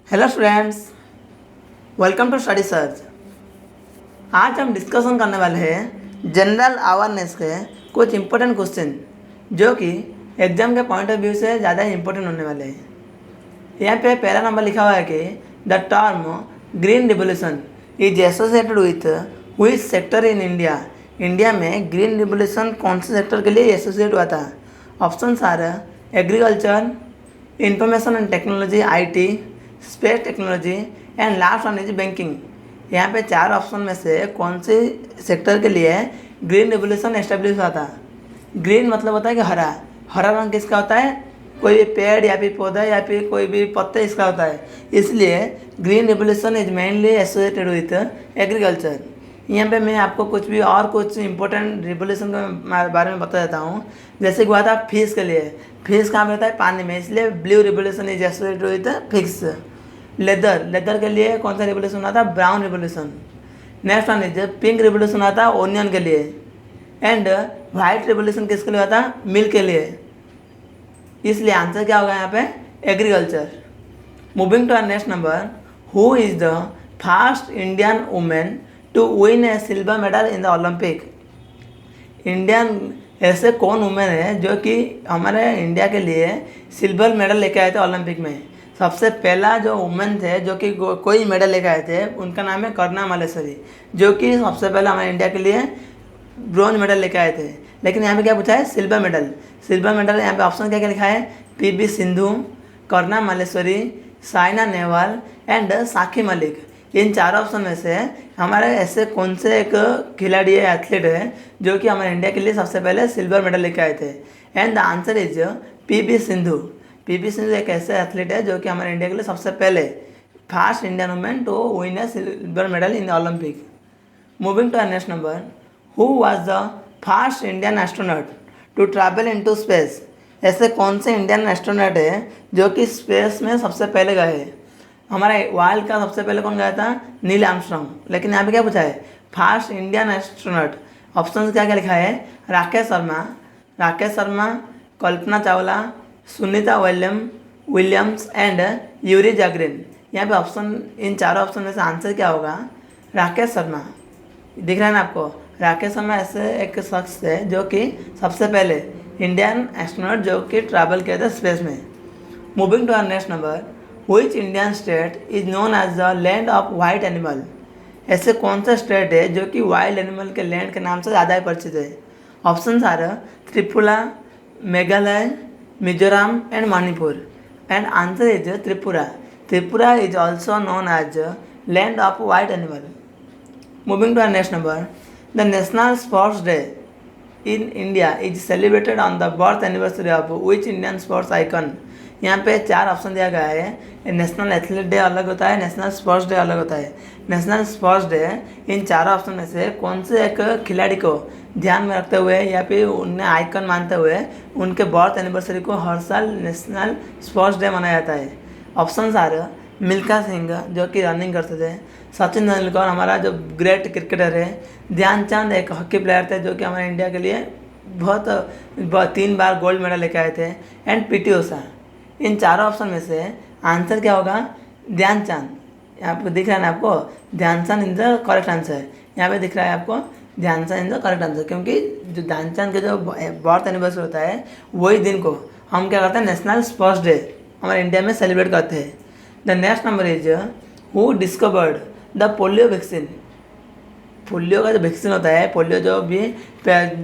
Hello students, welcome to study search. आज हम discussion करने वाले हैं जनरल अवेयरनेस के कुछ इंपॉर्टेंट क्वेश्चन जो कि एग्जाम के पॉइंट ऑफ व्यू से ज़्यादा इंपॉर्टेंट होने वाले हैं। यहाँ पे पहला नंबर लिखा हुआ है कि the term green revolution is associated with which sector in India. India में ग्रीन रिवोल्यूशन कौन से सेक्टर के लिए एसोसिएट हुआ था? Options are agriculture, information and technology IT, space technology and last one is banking. यहाँ पे चार ऑप्शन में से कौन से सेक्टर के लिए ग्रीन रिवोल्यूशन एस्टेब्लिश हुआ था? ग्रीन मतलब होता है कि हरा। हरा रंग किसका होता है? कोई भी पेड़ या फिर पौधा या फिर कोई भी पत्ते इसका होता है, इसलिए green revolution is mainly associated with agriculture. यहाँ पे मैं आपको कुछ इंपॉर्टेंट रिवोल्यूशन के बारे में बता देता हूँ। जैसे कि हुआ था फिश के लिए, फिश कहाँ रहता है? पानी में, इसलिए blue revolution is associated with fish. Leather के लिए कौन सा रिवोल्यूशन हुआ था? Brown revolution. Next one is pink revolution हुआ था ओनियन के लिए। एंड वाइट रिवोल्यूशन किसके लिए हुआ था? मिल्क के लिए। इसलिए आंसर क्या होगा यहाँ पे? Agriculture. Moving to our next number, who is the first Indian women to win a silver medal in the Olympic. Indian ऐसे कौन वुमेन है जो कि हमारे इंडिया के लिए सिल्वर मेडल लेके आए थे ओलंपिक में? सबसे पहला जो वुमेन थे जो कि कोई मेडल लेके आए थे, उनका नाम है कर्णा मालेश्वरी, जो कि सबसे पहले हमारे इंडिया के लिए ब्रॉन्ज मेडल लेके आए थे। लेकिन यहाँ पे क्या पूछा है? Silver medal. सिल्वर मेडल यहाँ पे ऑप्शन क्या क्या लिखा है? PV Sindhu, Karna Malleswari, Saina Nehwal and Sakshi Malik. इन चार ऑप्शन में से हमारे ऐसे कौन से एक खिलाड़ी है, एथलीट है, जो कि हमारे इंडिया के लिए सबसे पहले सिल्वर मेडल लेके आए थे? And the answer is PV Sindhu. PV Sindhu एक ऐसे एथलीट है जो कि हमारे इंडिया के लिए सबसे पहले first Indian women to win a silver medal in Olympic. Moving to our next number, who was the first Indian astronaut to travel into space. ऐसे कौन से इंडियन एस्ट्रोनॉट है जो कि स्पेस में सबसे पहले गए? हमारे वर्ल्ड का सबसे पहले कौन गया था? Neil Armstrong. लेकिन यहाँ पे क्या पूछा है? First Indian astronaut. ऑप्शन क्या क्या लिखा है? Rakesh Sharma, Kalpana Chawla, Sunita Williams and Yuri Gagarin. यहाँ पे ऑप्शन, इन चारों ऑप्शन में से आंसर क्या होगा? राकेश शर्मा। दिख रहा है ना आपको? राकेश शर्मा ऐसे एक शख्स है जो कि सबसे पहले इंडियन एस्ट्रोनॉट जो कि ट्रैवल किए थे स्पेस में। Moving to our next number, which Indian state is known as the land of wild animal. ऐसे कौन सा स्टेट है जो कि वाइल्ड एनिमल के लैंड के नाम से ज़्यादा परिचित है? Option are Tripura, Meghalaya, Mizoram and Manipur. And answer is Tripura. Tripura is also known as land of wild animal. Moving to our next number, the National Sports Day in India is celebrated on the birth anniversary of which Indian sports icon। यहाँ पे चार option दिया गया है। National athlete day अलग होता है, national sports day अलग होता है। नेशनल स्पोर्ट्स डे इन चारों ऑप्शन में से कौन से एक खिलाड़ी को ध्यान में रखते हुए या फिर उन्हें आइकन मानते हुए उनके बर्थ एनिवर्सरी को हर साल नेशनल स्पोर्ट्स डे मनाया जाता है? ऑप्शन आर मिल्खा सिंह जो कि रनिंग करते थे, सचिन तेंदुलकर हमारा जो ग्रेट क्रिकेटर है, ध्यानचंद एक हॉकी प्लेयर थे जो कि हमारे इंडिया के लिए बहुत 3 बार गोल्ड मेडल लेके आए थे, एंड PT ऊषा। इन चारों ऑप्शन में से आंसर क्या होगा? ध्यानचंद। यहाँ पे दिख रहा है ना आपको? Dhyanchand in the correct answer. यहाँ पे दिख रहा है आपको Dhyanchand in the correct answer, क्योंकि जो ध्यानचंद के जो बर्थ एनिवर्सरी होता है वही दिन को हम क्या करते हैं? नेशनल स्पोर्ट्स डे हमारे इंडिया में सेलिब्रेट करते हैं। The next number is who discovered the polio vaccine. Polio का जो वैक्सीन होता है, पोलियो जो भी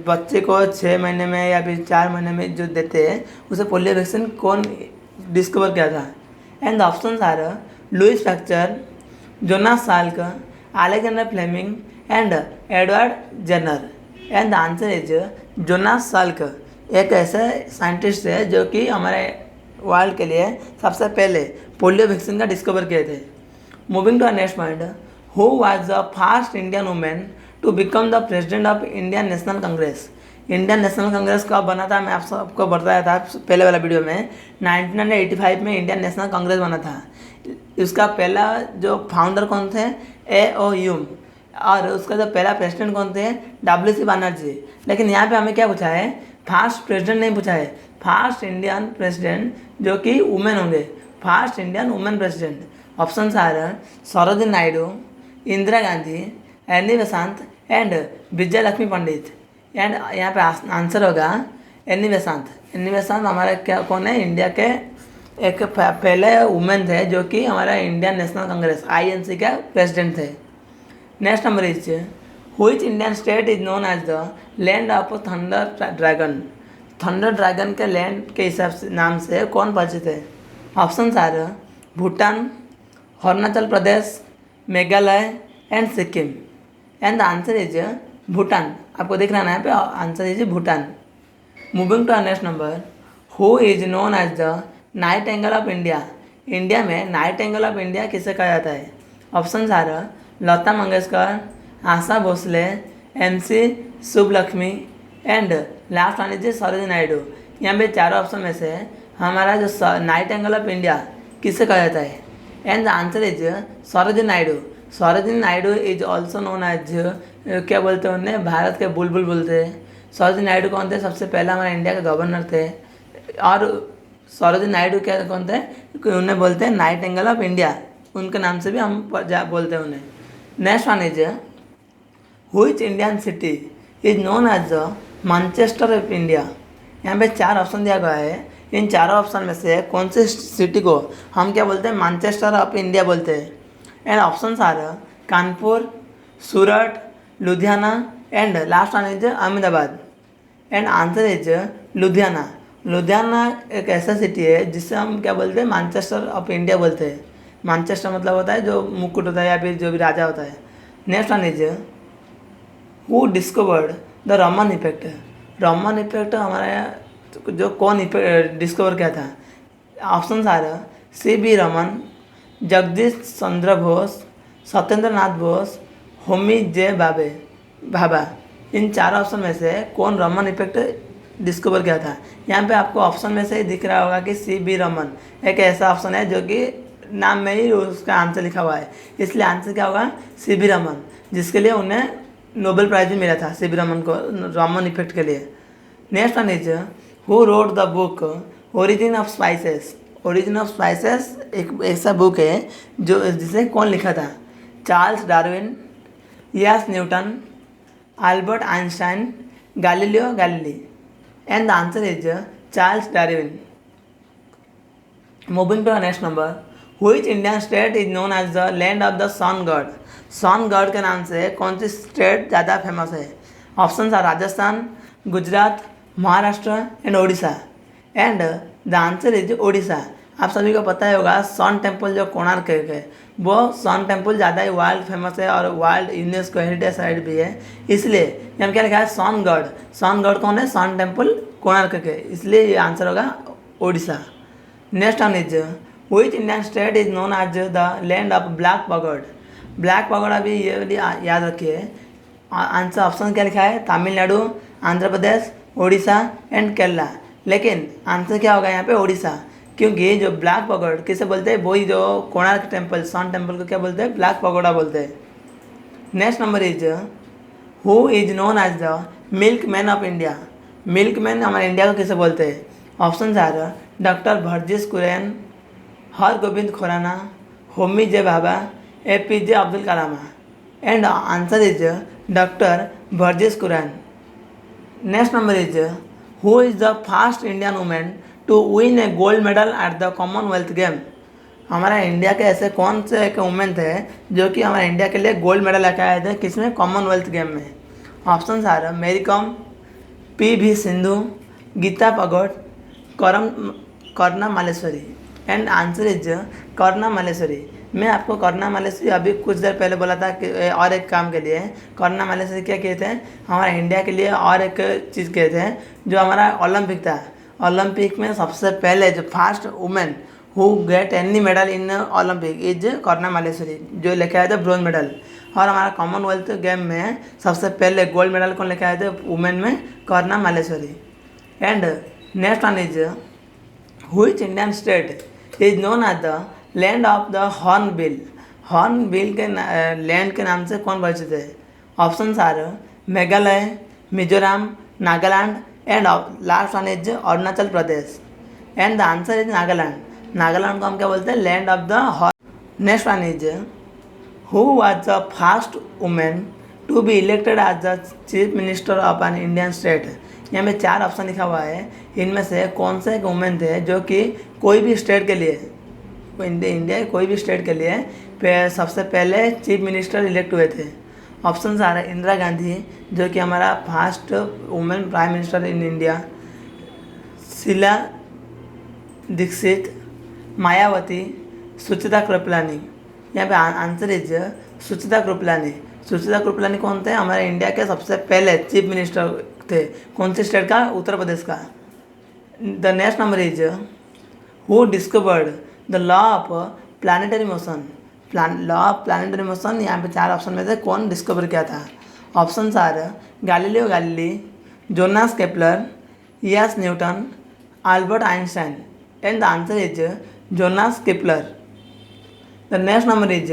बच्चे को 6 महीने में या फिर 4 महीने में जो देते हैं, उसे पोलियो वैक्सीन कौन डिस्कवर किया था? And the option are Louis Pasteur, Jonas Salk, Alexander Fleming and Edward Jenner. And the answer is Jonas Salk. एक ऐसे साइंटिस्ट है जो कि हमारे वर्ल्ड के लिए सबसे पहले पोलियो वैक्सीन का डिस्कवर किए थे। Moving to our next point, who was the first Indian women to become the president of Indian National Congress. Indian National Congress कब बना था? मैं आपको बताया था पहले वाला वीडियो में। 1985 में इंडियन नेशनल कांग्रेस बना था। उसका पहला जो फाउंडर कौन थे? A.O. ह्यूम। और उसका जो पहला प्रेसिडेंट कौन थे? WC बनर्जी। लेकिन यहाँ पे हमें क्या पूछा है? फर्स्ट प्रेसिडेंट नहीं पूछा है, फर्स्ट इंडियन प्रेसिडेंट जो कि वुमेन होंगे first Indian women president. Options are Sarojini Naidu, Indira Gandhi, Annie Besant and Vijay Lakshmi Pandit. And यहाँ पे आंसर होगा एनी बेसांत। एनी बेसांत हमारे क्या कौन है, इंडिया के एक पहले वुमेन थे जो कि हमारा इंडियन नेशनल कांग्रेस INC के प्रेसिडेंट थे। Next number is which Indian state is known as the land of thunder dragon. Thunder dragon के लैंड के हिसाब से नाम से कौन परिचित है। Options are Bhutan, Arunachal Pradesh, Meghalaya and Sikkim. And the answer is Bhutan. आपको दिख रहा है यहाँ पे, answer is Bhutan. Moving to next number, who is known as the nightingale of India. India में नाइट एंगल ऑफ इंडिया किसे कहा जाता है। Options are Lata Mangeshkar, Asha Bhosle, MC Subbulakshmi and last one is Sarojini Naidu. यहाँ पे चारों ऑप्शन में से हमारा जो नाइट एंगल ऑफ इंडिया किसे कहा जाता है। And the answer is Sarojini Naidu. Sarojini Naidu is also known as, क्या बोलते हैं उन्हें, भारत के बुलबुल बोलते हैं। सरोजिनी नायडू कौन थे, सबसे पहला हमारे इंडिया के गवर्नर थे। और सरोजिनी नायडू क्या कौन थे, उन्हें बोलते हैं नाइट एंगल ऑफ इंडिया, उनके नाम से भी हम बोलते हैं उन्हें। Next one is which Indian city is known as the Manchester of India. यहाँ पे चार ऑप्शन दिया गया है, इन चारों ऑप्शन में से कौन सी सिटी को हम क्या बोलते हैं, मैनचेस्टर ऑफ इंडिया बोलते हैं। And options are Kanpur, Surat, Ludhiana and last one is Ahmedabad. And answer is Ludhiana. Ludhiana एक ऐसा सिटी है जिससे हम क्या बोलते हैं, मैनचेस्टर ऑफ इंडिया बोलते हैं। मैनचेस्टर मतलब होता है जो मुकुट होता है या फिर जो भी राजा होता है। Next one is who discovered the Raman effect. Raman effect हमारा जो कौन डिस्कवर किया था। Options are CB Raman, Jagadish Chandra Bose, Satyendra Nath Bose, Homi J Bhabha. इन चार ऑप्शन में से कौन रमन इफेक्ट डिस्कवर किया था। यहाँ पे आपको ऑप्शन में से ही दिख रहा होगा कि CB रमन एक ऐसा ऑप्शन है जो कि नाम में ही उसका आंसर लिखा हुआ है, इसलिए आंसर क्या होगा, CB रमन, जिसके लिए उन्हें नोबेल प्राइज भी मिला था CB रमन को रमन इफेक्ट के लिए। Next one is who wrote the book origin of spices. Origin of spices एक ऐसा बुक है जो जिसे कौन लिखा था। Charles Darwin, Isaac Newton, Albert Einstein, Galileo Galilei. And the answer is Charles Darwin. Moving to next number, which Indian state is known as the land of the sun god. Sun god के नाम से कौन सी state ज़्यादा famous है। Options are Rajasthan, Gujarat, Maharashtra and Odisha. And the answer is Odisha. आप सभी को पता ही होगा सन टेम्पल जो कोणार्क है, वो सन टेम्पल ज़्यादा ही वर्ल्ड फेमस है और वर्ल्ड यूनेस्को हेरिटेज साइट भी है, इसलिए यहाँ क्या लिखा है, सन गॉड। सन गॉड कौन है, सन टेम्पल कोणार्क के, इसलिए ये आंसर होगा Odisha. Next one is which Indian state is known as the land of black pagoda. Black pagoda भी ये याद रखिए। आंसर ऑप्शन क्या लिखा है, तमिलनाडु, आंध्र प्रदेश, उड़ीसा एंड केरला। लेकिन आंसर क्या होगा यहाँ पे, उड़ीसा, क्योंकि जो ब्लैक पगोड किसे बोलते हैं, वही जो कोणार्क टेम्पल सन टेम्पल को क्या बोलते हैं, ब्लैक पगोडा बोलते हैं। Next number is who is known as the milk man of India. Milk man हमारे इंडिया को किसे बोलते हैं। Option are doctor Verghese Kurien, Hargobind Khorana, Homi J Bhabha, APJ Abdul Kalam. And answer is doctor Verghese Kurien. Next number is who is the first Indian women to win a gold medal at the Commonwealth game. हमारा India के ऐसे कौन से एक वुमेन थे जो कि हमारे इंडिया के लिए गोल्ड मेडल लेकर आए थे, किसमें, कॉमनवेल्थ गेम में। Option are Mary Kom, PV Sindhu, Geeta Phogat, Karnam Malleswari. And answer is Karnam Malleswari. मैं आपको कर्णा मालेश्वरी अभी कुछ देर पहले बोला था कि और एक काम के लिए कर्णा मालेश्वरी क्या किए थे, हमारे इंडिया के लिए और एक चीज़ किए थे, जो हमारा ओलंपिक था। ओलंपिक में सबसे पहले जो first women who get any medal in Olympic is Karnam Malleswari, जो लेके आए थे ब्रोंज मेडल। और हमारा कॉमनवेल्थ गेम में सबसे पहले गोल्ड मेडल कौन लेके आए थे वुमेन में, Karnam Malleswari. And next one is which Indian state is known as the land of the hornbill. Hornbill के लैंड के नाम से कौन परिचित है। Options are Meghalaya, Mizoram, Nagaland and last one is Arunachal Pradesh. And the answer is Nagaland. Nagaland को हम क्या बोलते हैं, land of the horse. Next one is who was the first women to be elected as the chief minister of an Indian state. यहाँ पे 4 option लिखा हुआ है, इनमें से कौन से एक वुमेन थे जो कि कोई भी स्टेट के लिए, इंडिया के कोई भी स्टेट के लिए सबसे पहले चीफ मिनिस्टर इलेक्ट हुए थे। ऑप्शन आ रहे हैं इंदिरा गांधी जो कि हमारा first women prime minister in India, Sheila Dikshit, Mayawati, Sucheta Kripalani. यहाँ पे आंसर इज सुचिता कृपलानी। सुचिता कृपलानी कौन थे, हमारे इंडिया के सबसे पहले चीफ मिनिस्टर थे। कौन से स्टेट का, उत्तर प्रदेश का। The next number is who discovered the law of planetary motion. Law of planetary motion यहाँ पे 4 ऑप्शन में से कौन डिस्कवर किया था। Option are Galileo Galilei, Jonas Kepler, Isaac Newton, Albert Einstein. And the answer is Jonas Kepler. The next number is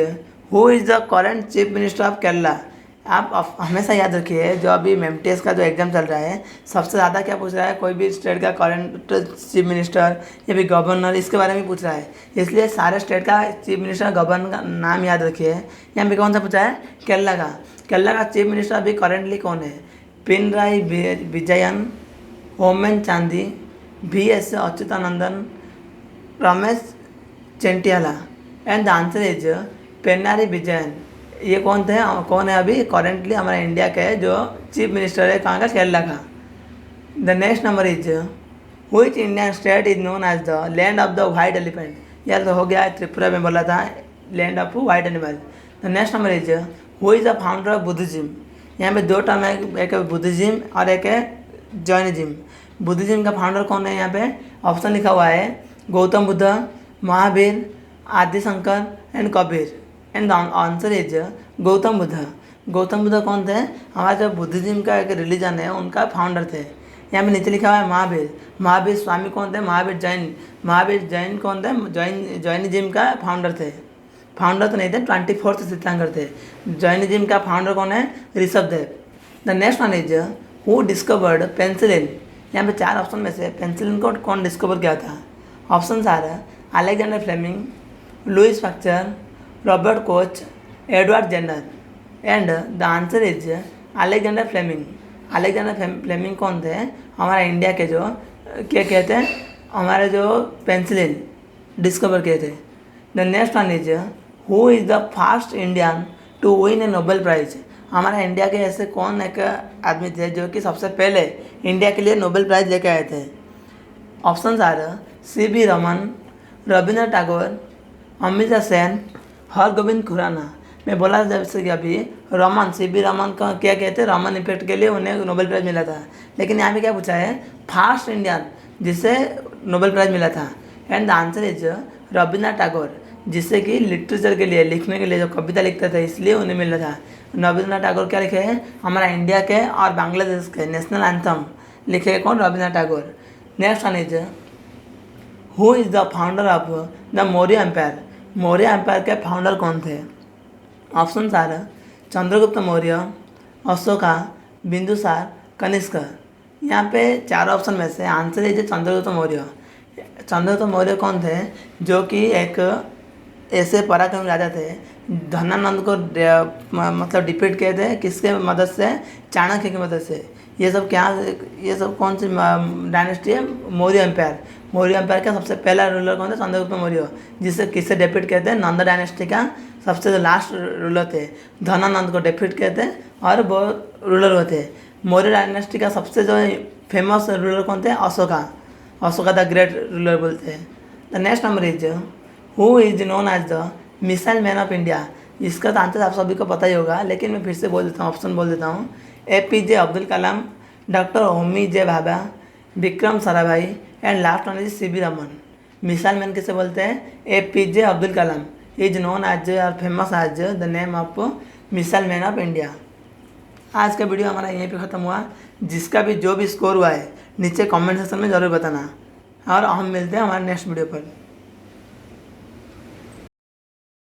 who is the current chief minister of Kerala. आप हमेशा याद रखिए, जो अभी एमटीएस का जो एग्ज़ाम चल रहा है, सबसे ज़्यादा क्या पूछ रहा है, कोई भी स्टेट का करंट चीफ मिनिस्टर या फिर गवर्नर, इसके बारे में पूछ रहा है। इसलिए सारे स्टेट का चीफ मिनिस्टर गवर्नर का नाम याद रखिए। यहाँ पे कौन सा पूछा है, केरला का। केरला का चीफ मिनिस्टर अभी करेंटली कौन है, Pinarayi Vijayan, Oommen Chandy, VS Achuthanandan, Ramesh Chennithala. And the answer is Pinarayi Vijayan. ये कौन है अभी करेंटली हमारे इंडिया के जो चीफ मिनिस्टर है, कहाँ का, केरला का। The next number is which Indian state is known as the land of the white elephant. यार तो हो गया, त्रिपुरा में बोला था land of white animal. The next number is who is the founder of Buddhism. यहाँ पे 2 टर्म है, एक है बुद्धिज्म और एक है जैनिज्म। बुद्धिज्म का फाउंडर कौन है, यहाँ पे ऑप्शन लिखा हुआ है गौतम बुद्ध, महावीर, आदि Shankar and Kabir. And the answer is Gautam Buddha. Gautam Buddha कौन थे, हमारा जो बुद्धिज्म का एक रिलीजन है उनका फाउंडर थे। यहाँ पे नीचे लिखा हुआ है महावीर। महावीर स्वामी कौन थे, महावीर जैन। महावीर जैन कौन थे, जैनिज्म का फाउंडर थे। फाउंडर तो नहीं थे, 24th तीर्थंकर थे। जैनिज्म का फाउंडर कौन है, Rishabh Dev. The next one is who discovered penicillin. यहाँ पे 4 ऑप्शन में से पेंसिलिन को कौन डिस्कवर किया था। ऑप्शन आ रहा है Alexander Fleming, Louis Pasteur, Robert Koch, Edward Jenner. And the answer is Alexander Fleming. Alexander Fleming कौन थे, हमारा इंडिया के जो क्या कहते हैं, हमारे जो पेंसिलिन डिस्कवर किए थे। The next one is who is the first Indian to win a Nobel prize. हमारा इंडिया के ऐसे कौन एक आदमी थे जो कि सबसे पहले इंडिया के लिए नोबेल प्राइज़ लेके आए थे। Option are CB Raman, Rabindranath Tagore, Amrita Sen, Hargobind Khorana. मैं बोला जैसे कि अभी रमन, CB रमन का क्या कहते हैं, रमन इफेक्ट के लिए उन्हें नोबेल प्राइज़ मिला था। लेकिन यहाँ पे क्या पूछा है, फर्स्ट इंडियन जिसे नोबेल प्राइज़ मिला था। And the answer is Rabindranath Tagore, जिससे कि लिटरेचर के लिए, लिखने के लिए, जो कविता लिखते थे, इसलिए उन्हें मिला था। रविंद्रनाथ टैगोर क्या लिखे हैं, हमारा इंडिया के और बांग्लादेश के नेशनल एंथम लिखे हैं कौन, Rabindranath Tagore. Next one is who is the founder of the Maurya empire. Maurya empire के फाउंडर कौन थे। Option are Chandragupta Maurya, Ashoka, Bindusara, Kanishka. यहाँ पे 4 ऑप्शन में से आंसर है चंद्रगुप्त मौर्य। चंद्रगुप्त मौर्य कौन थे, जो कि एक ऐसे पराक्रमी राजा थे, धनानंद को मतलब डिफीट किए थे, किसके मदद से, चाणक्य की मदद से। ये सब कौन सी डायनेस्टी है, मौर्य एम्पायर। मौर्य एम्पायर का सबसे पहला रूलर कौन था, चंद्रगुप्त मौर्य, जिससे किससे डिफीट किए थे, नंद डायनेस्टी का सबसे जो लास्ट रूलर थे, धनानंद को डिफीट किए थे और वो रूलर हुए थे। मौर्य डायनेस्टी का सबसे जो फेमस रूलर कौन थे, Ashoka. Ashoka the great ruler बोलते हैं। The next number is who is known as the missile man of India. इसका तो आंसर आप सभी को पता ही होगा, लेकिन मैं फिर से बोल देता हूँ, ऑप्शन बोल देता हूँ। APJ Abdul Kalam, doctor Homi J Bhabha, Vikram Sarabhai and last one is CB Raman. Missile man किसे बोलते हैं, APJ Abdul Kalam is known as और famous as the name of missile man of India. आज का वीडियो हमारा यहीं पे ख़त्म हुआ। जिसका भी जो भी स्कोर हुआ है नीचे कमेंट सेक्शन में ज़रूर बताना, और हम मिलते हैं हमारे नेक्स्ट वीडियो पर।